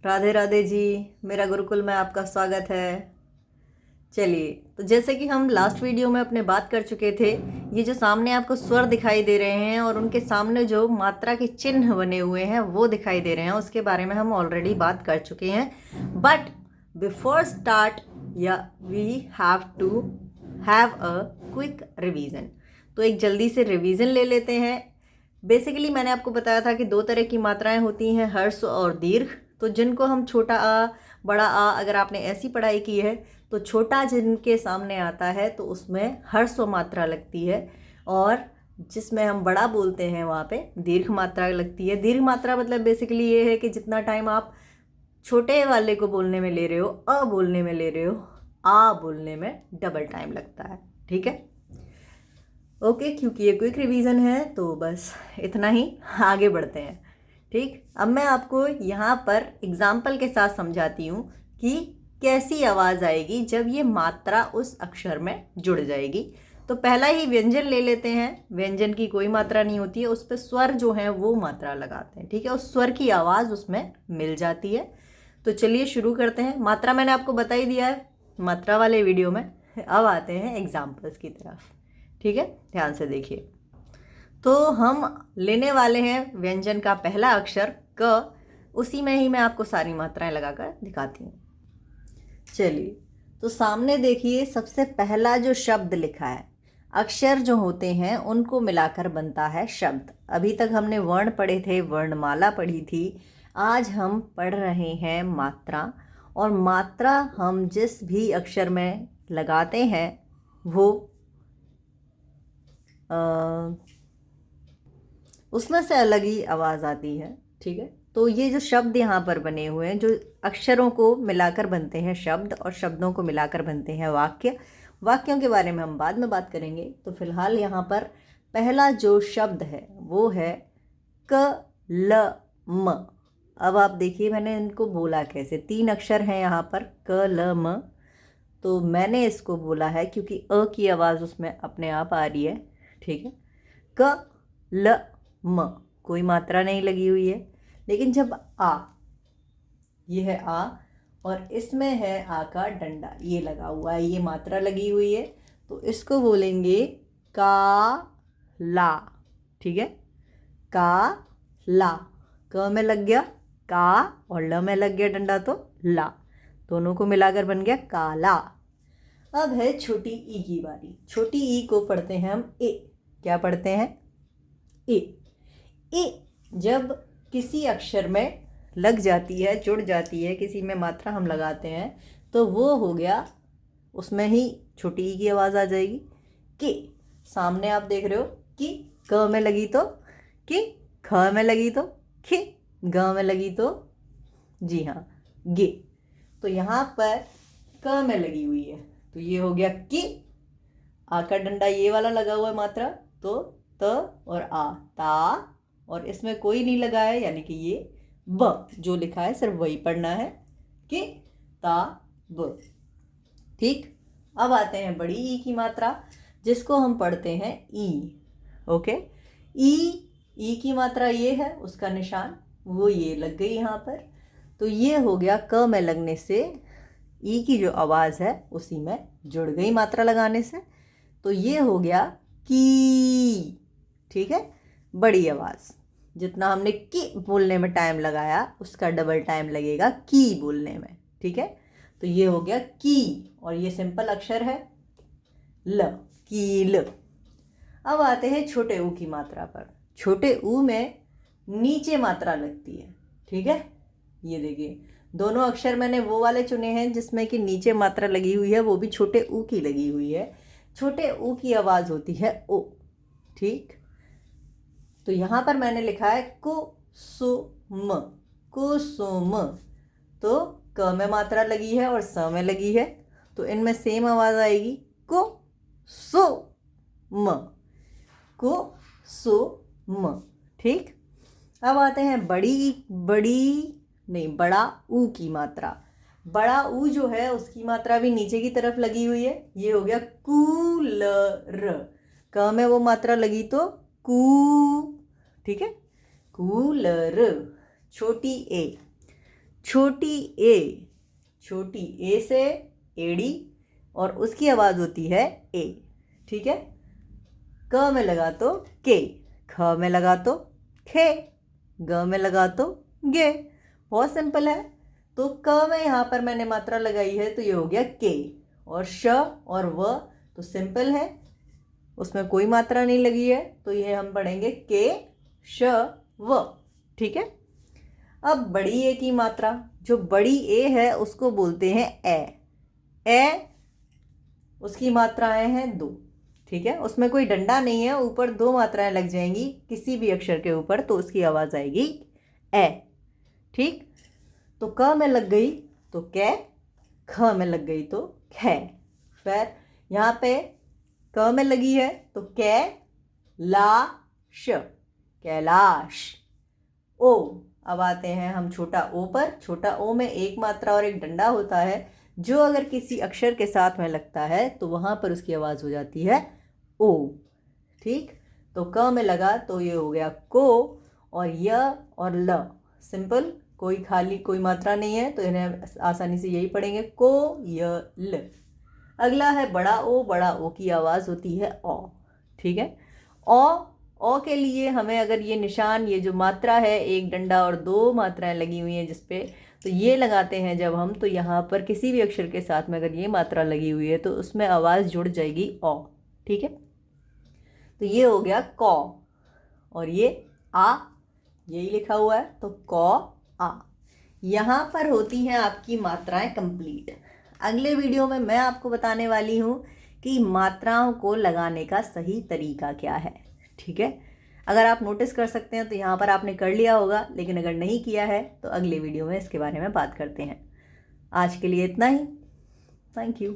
राधे राधे जी। मेरा गुरुकुल में आपका स्वागत है। चलिए, तो जैसे कि हम लास्ट वीडियो में अपने बात कर चुके थे, ये जो सामने आपको स्वर दिखाई दे रहे हैं और उनके सामने जो मात्रा के चिन्ह बने हुए हैं वो दिखाई दे रहे हैं, उसके बारे में हम ऑलरेडी बात कर चुके हैं। बट बिफोर स्टार्ट या we have to have a quick revision. तो एक जल्दी से रिवीजन ले लेते हैं। बेसिकली मैंने आपको बताया था कि दो तरह की मात्राएं होती हैं, हर्ष और दीर्घ। तो जिनको हम छोटा आ, बड़ा आ, अगर आपने ऐसी पढ़ाई की है तो छोटा जिनके सामने आता है तो उसमें हर्स्व मात्रा लगती है, और जिसमें हम बड़ा बोलते हैं वहाँ पे दीर्घ मात्रा लगती है। दीर्घ मात्रा मतलब बेसिकली ये है कि जितना टाइम आप छोटे वाले को बोलने में ले रहे हो, अ बोलने में ले रहे हो, आ बोलने में डबल टाइम लगता है। ठीक है, ओके। क्योंकि ये क्विक रिवीजन है तो बस इतना ही, आगे बढ़ते हैं। ठीक, अब मैं आपको यहाँ पर एग्जाम्पल के साथ समझाती हूँ कि कैसी आवाज़ आएगी जब ये मात्रा उस अक्षर में जुड़ जाएगी। तो पहला ही व्यंजन ले लेते हैं। व्यंजन की कोई मात्रा नहीं होती है, उस पर स्वर जो है वो मात्रा लगाते हैं। ठीक है, उस स्वर की आवाज़ उसमें मिल जाती है। तो चलिए शुरू करते हैं। मात्रा मैंने आपको बता ही दिया है मात्रा वाले वीडियो में। अब आते हैं एग्जाम्पल्स की तरफ। ठीक है, ध्यान से देखिए। तो हम लेने वाले हैं व्यंजन का पहला अक्षर क। उसी में ही मैं आपको सारी मात्राएं लगाकर दिखाती हूँ। चलिए, तो सामने देखिए, सबसे पहला जो शब्द लिखा है, अक्षर जो होते हैं उनको मिलाकर बनता है शब्द। अभी तक हमने वर्ण पढ़े थे, वर्णमाला पढ़ी थी। आज हम पढ़ रहे हैं मात्रा। और मात्रा हम जिस भी अक्षर में लगाते हैं वो उसमें से अलग ही आवाज़ आती है। ठीक है, तो ये जो शब्द यहाँ पर बने हुए हैं, जो अक्षरों को मिलाकर बनते हैं शब्द और शब्दों को मिलाकर बनते हैं वाक्य। वाक्यों के बारे में हम बाद में बात करेंगे। तो फिलहाल यहाँ पर पहला जो शब्द है वो है क ल म। अब आप देखिए मैंने इनको बोला कैसे। 3 अक्षर हैं यहाँ पर, क ल म। तो मैंने इसको बोला है क्योंकि अ की आवाज़ उसमें अपने आप आ रही है। ठीक है, क ल म, कोई मात्रा नहीं लगी हुई है। लेकिन जब आ, ये है आ, और इसमें है आ का डंडा, ये लगा हुआ है, ये मात्रा लगी हुई है। तो इसको बोलेंगे का ला। ठीक है, का ला। क में लग गया का और ल में लग गया डंडा, तो ला, दोनों को मिलाकर बन गया काला। अब है छोटी ई की बारी। छोटी ई को पढ़ते हैं हम ए। क्या पढ़ते हैं? ए। ए जब किसी अक्षर में लग जाती है, जुड़ जाती है, किसी में मात्रा हम लगाते हैं, तो वो हो गया, उसमें ही छोटी ई की आवाज़ आ जाएगी। कि सामने आप देख रहे हो कि क में लगी तो कि, ख में लगी तो खि, ग में लगी तो जी हाँ गे। तो यहाँ पर क में लगी हुई है तो ये हो गया कि। आ का डंडा ये वाला लगा हुआ है मात्रा, तो त और आ, ता। और इसमें कोई नहीं लगा है, यानी कि ये ब जो लिखा है सिर्फ वही पढ़ना है कि ता ब। ठीक, अब आते हैं बड़ी ई की मात्रा, जिसको हम पढ़ते हैं ई। ओके, ई की मात्रा ये है, उसका निशान वो ये लग गई यहाँ पर। तो ये हो गया क में लगने से ई की जो आवाज़ है उसी में जुड़ गई मात्रा लगाने से। तो ये हो गया की। ठीक है, बड़ी आवाज़। जितना हमने की बोलने में टाइम लगाया उसका डबल टाइम लगेगा की बोलने में। ठीक है, तो ये हो गया की, और ये सिंपल अक्षर है ल, कील। अब आते हैं छोटे ऊ की मात्रा पर। छोटे ऊ में नीचे मात्रा लगती है। ठीक है, ये देखिए दोनों अक्षर मैंने वो वाले चुने हैं जिसमें कि नीचे मात्रा लगी हुई है, वो भी छोटे ऊ की लगी हुई है। छोटे ऊ की आवाज़ होती है ओ। ठीक, तो यहाँ पर मैंने लिखा है कुसुम, कुसुम। तो क में मात्रा लगी है और स में लगी है, तो इनमें सेम आवाज़ आएगी कुसुम, कुसुम। ठीक, अब आते हैं बड़ा ऊ की मात्रा। बड़ा ऊ जो है उसकी मात्रा भी नीचे की तरफ लगी हुई है। ये हो गया कूलर। क में वो मात्रा लगी तो कू। ठीक है, कूलर। छोटी ए, छोटी ए से एड़ी और उसकी आवाज़ होती है ए, ठीक है। क में लगा तो के, ख में लगा तो खे, ग में लगा तो गे। बहुत सिंपल है। तो क में यहाँ पर मैंने मात्रा लगाई है तो ये हो गया के, और श और व तो सिंपल है, उसमें कोई मात्रा नहीं लगी है, तो ये हम पढ़ेंगे के श व, ठीक है। अब बड़ी ए की मात्रा, जो बड़ी ए है उसको बोलते हैं ए, उसकी मात्राएं हैं 2, ठीक है। उसमें कोई डंडा नहीं है, ऊपर 2 मात्राएं लग जाएंगी किसी भी अक्षर के ऊपर तो उसकी आवाज़ आएगी ए, ठीक। तो क में लग गई तो कै, ख में लग गई तो खे। फिर यहाँ पे क में लगी है तो कै ला श, कैलाश। ओ, अब आते हैं हम छोटा ओ पर। छोटा ओ में एक मात्रा और एक डंडा होता है, जो अगर किसी अक्षर के साथ में लगता है तो वहाँ पर उसकी आवाज़ हो जाती है ओ, ठीक। तो क में लगा तो ये हो गया को, और य और ल सिंपल, कोई खाली कोई मात्रा नहीं है तो इन्हें आसानी से यही पढ़ेंगे को य ल। अगला है बड़ा ओ की आवाज़ होती है ओ, ठीक है। ओ के लिए हमें अगर ये निशान, ये जो मात्रा है, एक डंडा और 2 मात्राएं लगी हुई हैं जिसपे, तो ये लगाते हैं जब हम, तो यहाँ पर किसी भी अक्षर के साथ में अगर ये मात्रा लगी हुई है तो उसमें आवाज़ जुड़ जाएगी ओ, ठीक है। तो ये हो गया कौ, और ये आ, यही लिखा हुआ है तो कौ आ। यहाँ पर होती हैं आपकी मात्राएं कंप्लीट। अगले वीडियो में मैं आपको बताने वाली हूँ कि मात्राओं को लगाने का सही तरीका क्या है, ठीक है। अगर आप नोटिस कर सकते हैं तो यहाँ पर आपने कर लिया होगा, लेकिन अगर नहीं किया है तो अगले वीडियो में इसके बारे में बात करते हैं। आज के लिए इतना ही। Thank you.